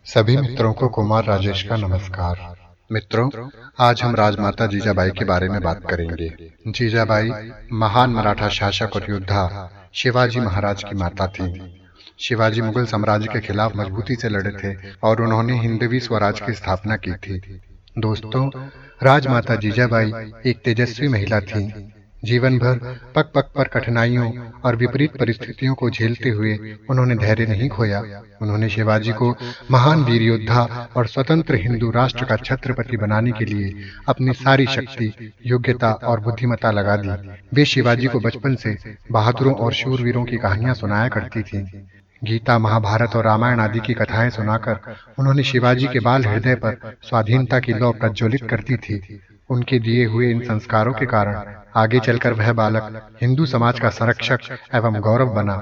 सभी मित्रों को कुमार राजेश का नमस्कार। मित्रों, आज हम राजमाता जीजाबाई के बारे में बात करेंगे। जीजाबाई महान मराठा शासक और योद्धा शिवाजी महाराज की माता थीं। शिवाजी मुगल साम्राज्य के खिलाफ मजबूती से लड़े थे और उन्होंने हिंदवी स्वराज की स्थापना की थी। दोस्तों, राजमाता जीजाबाई एक तेजस्वी महिला थीं। जीवन भर पग पग पर कठिनाइयों और विपरीत परिस्थितियों को झेलते हुए उन्होंने धैर्य नहीं खोया। उन्होंने शिवाजी को महान वीर योद्धा और स्वतंत्र हिंदू राष्ट्र का छत्रपति बनाने के लिए अपनी सारी शक्ति, योग्यता और बुद्धिमत्ता लगा दी। वे शिवाजी को बचपन से बहादुरों और शूरवीरों की कहानियां सुनाया करती थीं। गीता, महाभारत और रामायण आदि की कथाएं सुनाकर उन्होंने शिवाजी के बाल हृदय पर स्वाधीनता की लौ प्रज्वलित करती थी। उनके दिए हुए इन संस्कारों के कारण आगे चलकर वह बालक हिंदू समाज का संरक्षक एवं गौरव बना।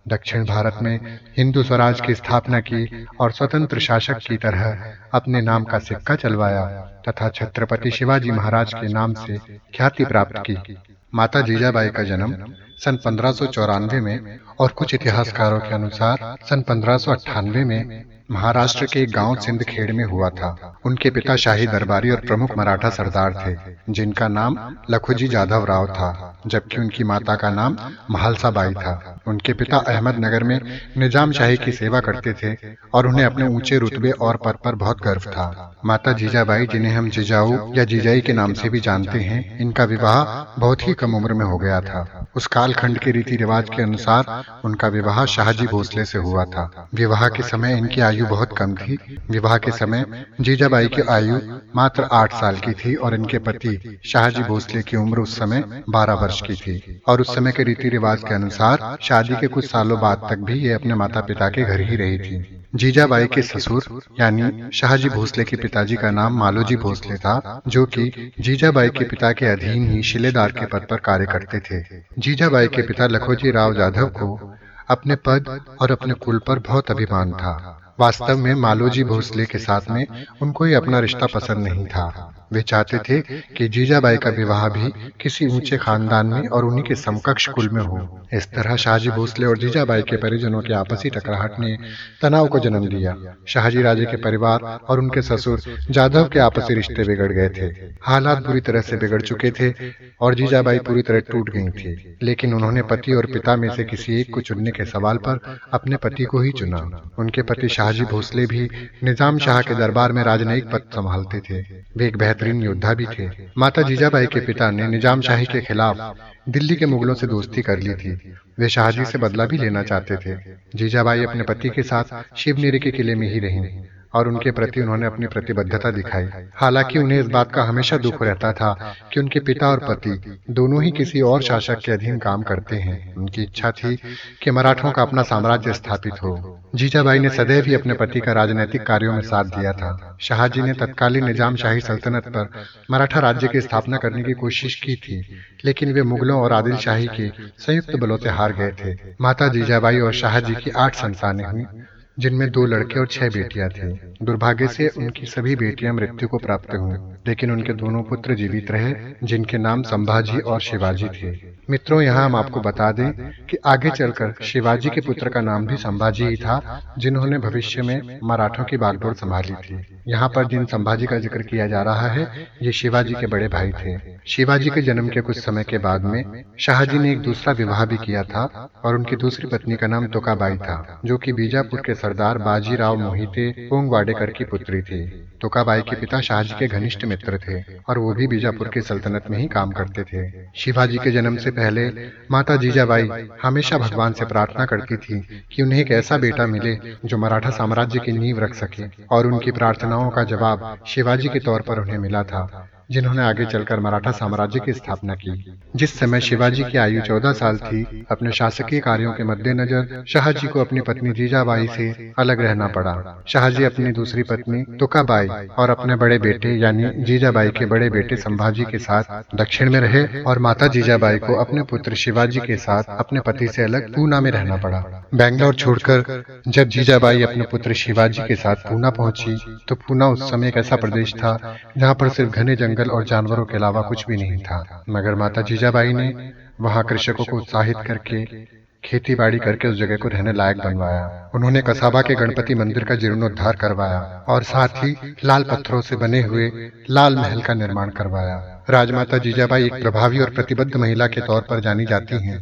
दक्षिण भारत में हिंदू स्वराज की स्थापना की और स्वतंत्र शासक की तरह अपने नाम का सिक्का चलवाया तथा छत्रपति शिवाजी महाराज के नाम से ख्याति प्राप्त की। माता जीजाबाई का जन्म सन 1594 में और कुछ इतिहासकारों के अनुसार सन 1598 में महाराष्ट्र के एक गांव सिंदखेड़ में हुआ था। उनके पिता शाही दरबारी और प्रमुख मराठा सरदार थे, जिनका नाम लखुजी जाधव राव था, जबकि उनकी माता का नाम महालसा बाई था। उनके पिता अहमदनगर में निजाम शाही की सेवा करते थे और उन्हें अपने ऊंचे रुतबे और पद पर बहुत गर्व था। माता जीजाबाई, जिन्हें हम जिजाऊ या जीजाई के नाम से भी जानते हैं, इनका विवाह बहुत ही कम उम्र में हो गया था। उस कालखंड के रीति रिवाज के अनुसार उनका विवाह शाहजी भोसले से हुआ था। विवाह के समय इनकी आयु बहुत कम थी। विवाह के समय जीजाबाई की आयु मात्र 8 साल की थी और इनके पति शाहजी भोसले की उम्र उस समय 12 वर्ष की थी। और उस समय के रीति रिवाज के अनुसार शादी के कुछ सालों बाद तक भी ये अपने माता पिता के घर ही रही थी। जीजाबाई के ससुर यानी शाहजी भोसले के पिताजी का नाम मालोजी भोसले था, जो कि जीजाबाई के पिता के अधीन ही शिलेदार के पद पर कार्य करते थे। जीजाबाई के पिता लखोजी राव जाधव को अपने पद और अपने कुल पर बहुत अभिमान था। वास्तव में मालोजी भोसले के साथ में उनको ये अपना रिश्ता पसंद नहीं था। वे चाहते थे कि जीजाबाई का विवाह भी किसी ऊंचे खानदान में और उन्हीं के समकक्ष कुल में हो। इस तरह शाहजी भोसले और जीजाबाई के परिजनों की आपसी टकराहट ने तनाव को जन्म दिया। शाहजी राजे के परिवार और उनके ससुर जाधव के आपसी रिश्ते बिगड़ गए थे। हालात बुरी तरह से बिगड़ चुके थे और जीजाबाई पूरी तरह टूट गई थी, लेकिन उन्होंने पति और पिता में से किसी एक को चुनने के सवाल पर अपने पति को ही चुना। उनके पति शाहजी भोसले भी निजाम शाह के दरबार में राजनयिक पद संभालते थे। वे एक बेहतरीन योद्धा भी थे। माता जीजाबाई के पिता ने निजाम शाही के खिलाफ दिल्ली के मुगलों से दोस्ती कर ली थी। वे शाहजी से बदला भी लेना चाहते थे। जीजाबाई अपने पति के साथ शिवनेरी के किले में ही रहीं और उनके प्रति उन्होंने अपनी प्रतिबद्धता दिखाई। हालांकि उन्हें इस बात का हमेशा दुख रहता था कि उनके पिता और पति दोनों ही किसी और शासक के अधीन काम करते हैं। उनकी इच्छा थी कि मराठों का अपना साम्राज्य स्थापित हो। जीजाबाई ने सदैव ही अपने पति का राजनीतिक कार्यों में साथ दिया था। शाहजी ने तत्कालीन निजाम शाही सल्तनत पर मराठा राज्य की स्थापना करने की कोशिश की थी, लेकिन वे मुगलों और आदिल शाही के संयुक्त बलों से हार गए थे। माता जीजाबाई और शाहजी की 8 संतानें हुईं, जिनमें 2 लड़के और 6 बेटियां थीं। दुर्भाग्य से उनकी सभी बेटियां मृत्यु को प्राप्त हुईं, लेकिन उनके दोनों पुत्र जीवित रहे, जिनके नाम संभाजी और शिवाजी थे। मित्रों, यहाँ हम आपको बता दें कि आगे चलकर शिवाजी के पुत्र का नाम भी संभाजी ही था, जिन्होंने भविष्य में मराठों की बागडोर संभाली थी। यहाँ पर जिन संभाजी का जिक्र किया जा रहा है, ये शिवाजी के बड़े भाई थे। शिवाजी के जन्म के कुछ समय के बाद में शाहजी ने एक दूसरा विवाह भी किया था और उनकी दूसरी पत्नी का नाम तुकाबाई था, जो कि बीजापुर के सरदार बाजीराव मोहिते पोंगवाडेकर की पुत्री थी। तुकाबाई के पिता शाहजी के घनिष्ठ मित्र थे और वो भी बीजापुर की सल्तनत में ही काम करते थे। शिवाजी के जन्म से पहले माता जीजाबाई हमेशा भगवान से प्रार्थना करती थी कि उन्हें एक ऐसा बेटा मिले जो मराठा साम्राज्य की नींव रख सके, और उनकी प्रार्थनाओं का जवाब शिवाजी के तौर पर उन्हें मिला था, जिन्होंने आगे चलकर मराठा साम्राज्य की स्थापना की। जिस समय शिवाजी की आयु 14 साल थी, अपने शासकीय कार्यों के मद्देनजर शाहजी को अपनी पत्नी जीजाबाई से अलग रहना पड़ा। शाहजी अपनी दूसरी पत्नी तुकाबाई और अपने बड़े बेटे यानी जीजाबाई के बड़े बेटे संभाजी के साथ दक्षिण में रहे और माता जीजाबाई को अपने पुत्र शिवाजी के साथ अपने पति से अलग पूना में रहना पड़ा। बेंगलोर छोड़कर जब जीजाबाई अपने पुत्र शिवाजी के साथ पूना पहुंची, तो पूना उस समय एक ऐसा प्रदेश था जहां पर सिर्फ घने जंगल और जानवरों के अलावा कुछ भी नहीं था। मगर माता जीजाबाई ने वहां कृषकों को उत्साहित करके खेती बाड़ी करके उस जगह को रहने लायक बनवाया। उन्होंने कसाबा के गणपति मंदिर का जीर्णोद्धार करवाया और साथ ही लाल पत्थरों से बने हुए लाल महल का निर्माण करवाया। राजमाता जीजाबाई एक प्रभावी और प्रतिबद्ध महिला के तौर पर जानी जाती हैं,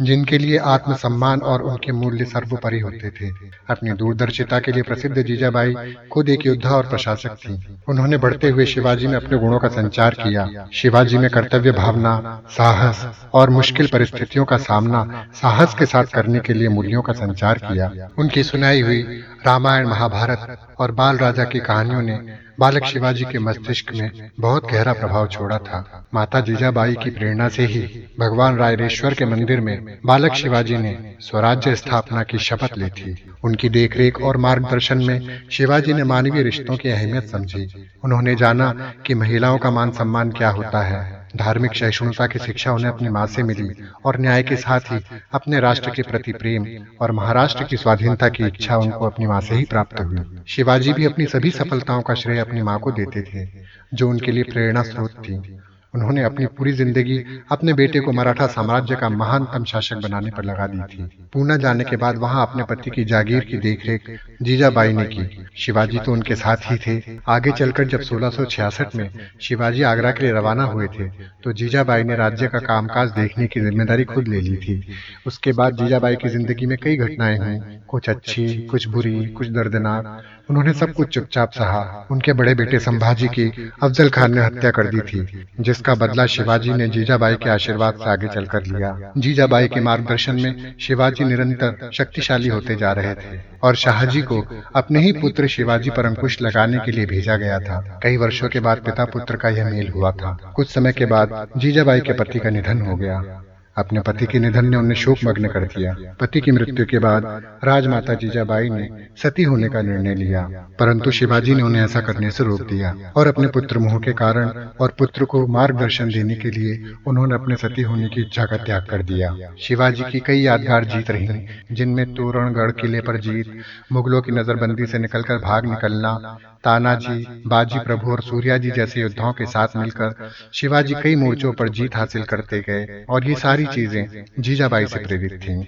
जिनके लिए आत्मसम्मान और उनके मूल्य सर्वोपरि होते थे। अपनी दूरदर्शिता के लिए प्रसिद्ध जीजाबाई खुद एक योद्धा और प्रशासक थी। उन्होंने बढ़ते हुए शिवाजी में अपने गुणों का संचार किया। शिवाजी में कर्तव्य भावना, साहस और मुश्किल परिस्थितियों का सामना साहस के साथ करने के लिए मूल्यों का संचार किया। उनकी सुनाई हुई रामायण, महाभारत और बाल राजा की कहानियों ने बालक शिवाजी के मस्तिष्क में बहुत गहरा प्रभाव छोड़ा था। माता जीजाबाई की प्रेरणा से ही भगवान रायरेश्वर के मंदिर में बालक शिवाजी ने स्वराज्य स्थापना की शपथ ली थी। उनकी देखरेख और मार्गदर्शन में शिवाजी ने मानवीय रिश्तों की अहमियत समझी। उन्होंने जाना कि महिलाओं का मान सम्मान क्या होता है। धार्मिक सहिष्णुता की शिक्षा उन्हें अपनी मां से मिली और न्याय के साथ ही अपने राष्ट्र के प्रति प्रेम और महाराष्ट्र की स्वाधीनता की इच्छा उनको अपनी मां से ही प्राप्त हुई। शिवाजी भी अपनी सभी सफलताओं का श्रेय अपनी मां को देते थे, जो उनके लिए प्रेरणा स्रोत थी। उन्होंने अपनी पूरी जिंदगी अपने बेटे को मराठा साम्राज्य का महानतम शासक बनाने पर लगा दी थी। पूना जाने के बाद वहां अपने पति की जागीर की देखरेख जीजाबाई ने की। शिवाजी तो उनके साथ ही थे। आगे चलकर जब 1666 में शिवाजी आगरा के लिए रवाना हुए थे, तो जीजाबाई ने राज्य का कामकाज देखने की जिम्मेदारी खुद ले ली थी। उसके बाद जीजाबाई की जिंदगी में कई घटनाएं हुई, कुछ अच्छी, कुछ बुरी, कुछ दर्दनाक। उन्होंने सब कुछ चुपचाप सहा। उनके बड़े बेटे संभाजी की अफजल खान ने हत्या कर दी थी, जिसका बदला शिवाजी ने जीजाबाई के आशीर्वाद से आगे चलकर लिया। जीजाबाई के मार्गदर्शन में शिवाजी निरंतर शक्तिशाली होते जा रहे थे और शाहजी को अपने ही पुत्र शिवाजी पर अंकुश लगाने के लिए भेजा गया था। कई वर्षों के बाद पिता पुत्र का यह मेल हुआ था। कुछ समय के बाद जीजाबाई के पति का निधन हो गया। अपने पति के निधन ने उन्हें शोकमग्न कर दिया। पति की मृत्यु के बाद राजमाता जीजाबाई ने सती होने का निर्णय लिया, परंतु शिवाजी ने उन्हें ऐसा करने से रोक दिया और अपने पुत्र मोह के कारण और पुत्र को मार्गदर्शन देने के लिए उन्होंने अपने सती होने की इच्छा का त्याग कर दिया। शिवाजी की कई यादगार जीत रही, जिनमें तोरणगढ़ किले पर जीत, मुगलों की नजरबंदी से निकलकर भाग निकलना, तानाजी, बाजी प्रभु और सूर्याजी जैसे योद्धाओं के साथ मिलकर शिवाजी कई मोर्चों पर जीत हासिल करते गए और ये सारी चीजें जीजाबाई से प्रेरित थीं।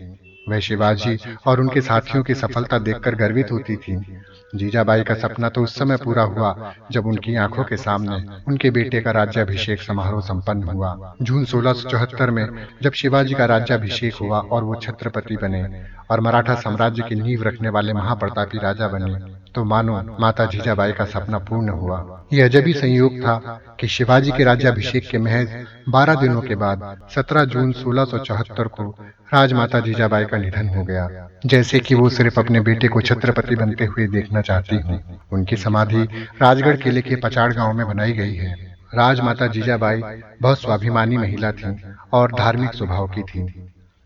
वह शिवाजी और उनके साथियों की सफलता देखकर गर्वित होती थीं। जीजाबाई का सपना तो उस समय पूरा हुआ जब उनकी आंखों के सामने उनके बेटे का राज्याभिषेक समारोह संपन्न हुआ। जून 1674 में जब शिवाजी का राज्याभिषेक हुआ और वो छत्रपति बने और मराठा साम्राज्य की नींव रखने वाले महाप्रतापी राजा बने, तो मानो माता जीजाबाई का सपना पूर्ण हुआ। यह अजब ही संयोग था कि शिवाजी के राज्याभिषेक के महज 12 दिनों के बाद 17 जून 1674 को राजमाता जीजाबाई का निधन हो गया। जैसे कि वो सिर्फ अपने बेटे को छत्रपति बनते हुए देखना चाहती हूँ। उनकी समाधि राजगढ़ किले के पचाड़ गांव में बनाई गई है। राजमाता जीजाबाई बहुत स्वाभिमानी महिला थीं और धार्मिक स्वभाव की थीं।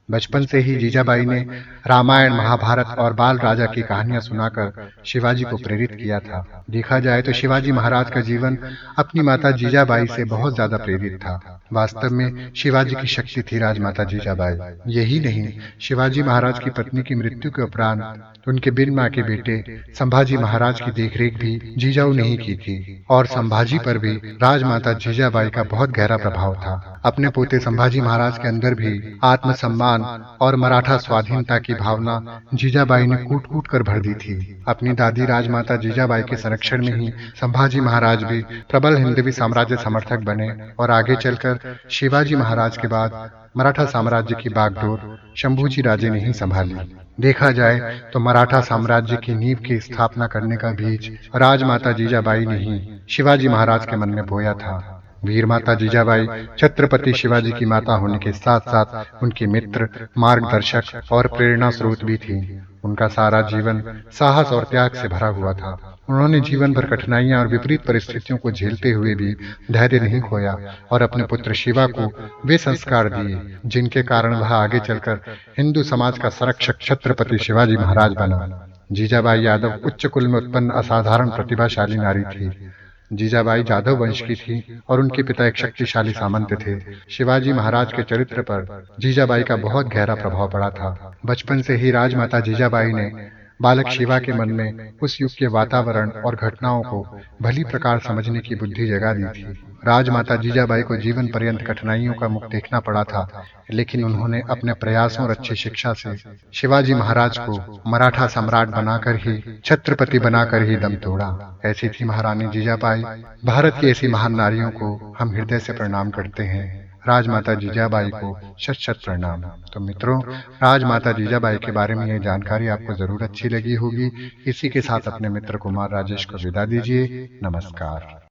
बचपन से ही जीजाबाई ने रामायण, महाभारत और बाल राजा की कहानियां सुनाकर शिवाजी को प्रेरित किया था। देखा जाए तो शिवाजी महाराज का जीवन अपनी माता जीजाबाई से बहुत ज्यादा प्रेरित था। वास्तव में शिवाजी की शक्ति थी राजमाता जीजाबाई। यही नहीं, शिवाजी महाराज की पत्नी की मृत्यु के उपरांत उनके बिन मां के बेटे संभाजी महाराज की देखरेख भी जीजाऊ ने ही की थी और संभाजी पर भी राजमाता जीजाबाई का बहुत गहरा प्रभाव था। अपने पोते संभाजी महाराज के अंदर भी आत्मसम्मान और मराठा स्वाधीनता की भावना जीजाबाई ने कूट कूट कर भर दी थी। अपनी दादी राजमाता जीजाबाई के संरक्षण में ही संभाजी महाराज भी प्रबल हिंदवी साम्राज्य समर्थक बने और आगे चलकर शिवाजी महाराज के बाद मराठा साम्राज्य की बागडोर शंभूजी राजे ने ही संभाली। देखा जाए तो मराठा साम्राज्य की नींव की स्थापना करने का बीज राजमाता जीजाबाई ने ही शिवाजी महाराज के मन में बोया था। वीर माता जीजाबाई छत्रपति शिवाजी की माता होने के साथ साथ उनके मित्र, मार्गदर्शक और प्रेरणा स्रोत भी थी। उनका सारा जीवन साहस और त्याग से भरा हुआ था। उन्होंने जीवन भर कठिनाइयां और विपरीत परिस्थितियों को झेलते हुए भी धैर्य नहीं खोया और अपने पुत्र शिवा को वे संस्कार दिए जिनके कारण वह आगे चलकर हिंदू समाज का संरक्षक छत्रपति शिवाजी महाराज बना। जीजाबाई यादव उच्च कुल में उत्पन्न असाधारण प्रतिभाशाली नारी थी। जीजाबाई जाधव वंश की थी और उनके पिता एक शक्तिशाली सामंत थे। शिवाजी महाराज के चरित्र पर जीजाबाई का बहुत गहरा प्रभाव पड़ा था। बचपन से ही राजमाता जीजाबाई ने बालक शिवा के मन में उस युग के वातावरण और घटनाओं को भली प्रकार समझने की बुद्धि जगा दी थी। राजमाता जीजाबाई को जीवन पर्यंत कठिनाइयों का मुख देखना पड़ा था, लेकिन उन्होंने अपने प्रयासों और अच्छी शिक्षा से शिवाजी महाराज को मराठा सम्राट बनाकर ही, छत्रपति बनाकर ही दम तोड़ा। ऐसी थी महारानी जीजाबाई। भारत की ऐसी महान नारियों को हम हृदय से प्रणाम करते हैं। राजमाता जीजाबाई को शत शत प्रणाम। तो मित्रों, राजमाता जीजाबाई के बारे में यह जानकारी आपको जरूर अच्छी लगी होगी। इसी के साथ अपने मित्र कुमार राजेश को विदा दीजिए। नमस्कार।